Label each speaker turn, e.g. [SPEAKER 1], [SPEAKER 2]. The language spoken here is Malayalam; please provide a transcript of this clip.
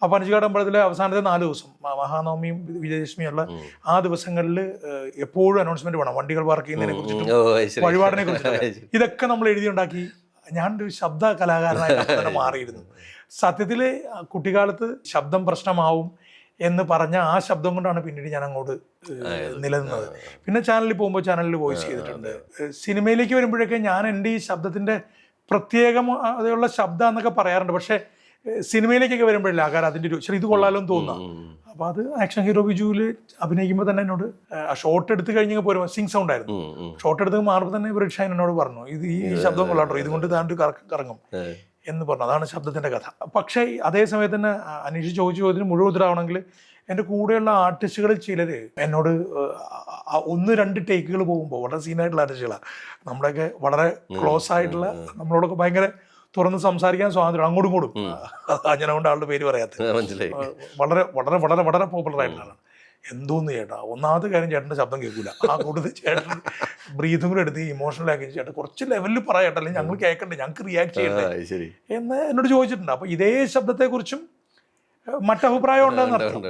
[SPEAKER 1] ആ പനച്ചിക്കാട് അമ്പലത്തിലെ അവസാനത്തെ 4 ദിവസം മഹാനവമിയും വിജയദശമിയുള്ള ആ ദിവസങ്ങളിൽ എപ്പോഴും അനൗൺസ്മെന്റ് വേണം. വണ്ടികൾ പാർക്ക് ചെയ്യുന്നതിനെ കുറിച്ചിട്ടും വഴിപാടിനെ കുറിച്ചിട്ടും ഇതൊക്കെ നമ്മൾ എഴുതിയുണ്ടാക്കി. ഞാനൊരു ശബ്ദ കലാകാരനായിട്ട് തന്നെ മാറിയിരുന്നു. സത്യത്തിൽ കുട്ടിക്കാലത്ത് ശബ്ദം പ്രശ്നമാവും എന്ന് പറഞ്ഞ ആ ശബ്ദം കൊണ്ടാണ് പിന്നീട് ഞാൻ അങ്ങോട്ട് നിലനിന്നത്. പിന്നെ ചാനലിൽ പോകുമ്പോൾ ചാനലിൽ വോയിസ് ചെയ്തിട്ടുണ്ട്. സിനിമയിലേക്ക് വരുമ്പോഴൊക്കെ ഞാൻ എൻ്റെ ഈ ശബ്ദത്തിൻ്റെ പ്രത്യേകമുള്ള ശബ്ദം എന്നൊക്കെ പറയാറുണ്ട്. പക്ഷേ സിനിമയിലേക്കൊക്കെ വരുമ്പോഴല്ലേ ആകാരം അതിൻ്റെ ഒരു ഇത് കൊള്ളാലോ എന്ന് തോന്നുക. അപ്പോൾ അത് ആക്ഷൻ ഹീറോ ബിജുവിൽ അഭിനയിക്കുമ്പോൾ തന്നെ എന്നോട് ആ ഷോട്ട് എടുത്ത് കഴിഞ്ഞ് പോരുമ്പോൾ സിംഗ് സൗണ്ട് ആയിരുന്നു. ഷോട്ട് എടുത്ത് മാറുമ്പോൾ തന്നെ ബ്രിഡ്ഷാൻ എന്നോട് പറഞ്ഞു, ഇത് ഈ ശബ്ദം കൊള്ളാട്ടോ, ഇതുകൊണ്ട് താണ്ട് കറങ്ങും എന്ന് പറഞ്ഞു. അതാണ് ശബ്ദത്തിൻ്റെ കഥ. പക്ഷേ അതേ സമയത്ത് തന്നെ അനീഷ് ചോദിച്ച ചോദ്യത്തിന് മുഴുവൻ ഉത്തരവാണെങ്കിൽ എൻ്റെ കൂടെയുള്ള ആർട്ടിസ്റ്റുകളിൽ ചിലർ എന്നോട് 1-2 ടേക്കുകൾ പോകുമ്പോൾ, വളരെ സീനായിട്ടുള്ള ആർട്ടിസ്റ്റുകളാണ്, നമ്മുടെയൊക്കെ വളരെ ക്ലോസ് ആയിട്ടുള്ള, നമ്മളോടൊക്കെ ഭയങ്കര തുറന്ന് സംസാരിക്കാൻ സ്വാതന്ത്ര്യം, അങ്ങോട്ടും ഇങ്ങോട്ടും, അങ്ങനെ കൊണ്ട് ആളുടെ പേര് പറയാത്തത്, വളരെ വളരെ വളരെ വളരെ പോപ്പുലർ ആയിട്ടുള്ള ആളാണ്. എന്തോന്ന് ചേട്ടാ, ഒന്നാമത്തെ കാര്യം ചേട്ടൻ്റെ ശബ്ദം കേൾക്കില്ല, ആ കൂടുതൽ ചേട്ടൻ ബ്രീതും കൂടെ എടുത്ത് ഇമോഷണൽ ആക്കി, ചേട്ടൻ കുറച്ച് ലെവലിൽ പറയാട്ടോ, അല്ലെങ്കിൽ ഞങ്ങൾ കേൾക്കണ്ടേ, ഞങ്ങൾക്ക് റിയാക്ട് ചെയ്യണ്ടേ എന്ന് എന്നോട് ചോദിച്ചിട്ടുണ്ട്. അപ്പോൾ ഇതേ ശബ്ദത്തെക്കുറിച്ചും മറ്റഭിപ്രായം ഉണ്ടെന്ന് അർത്ഥം.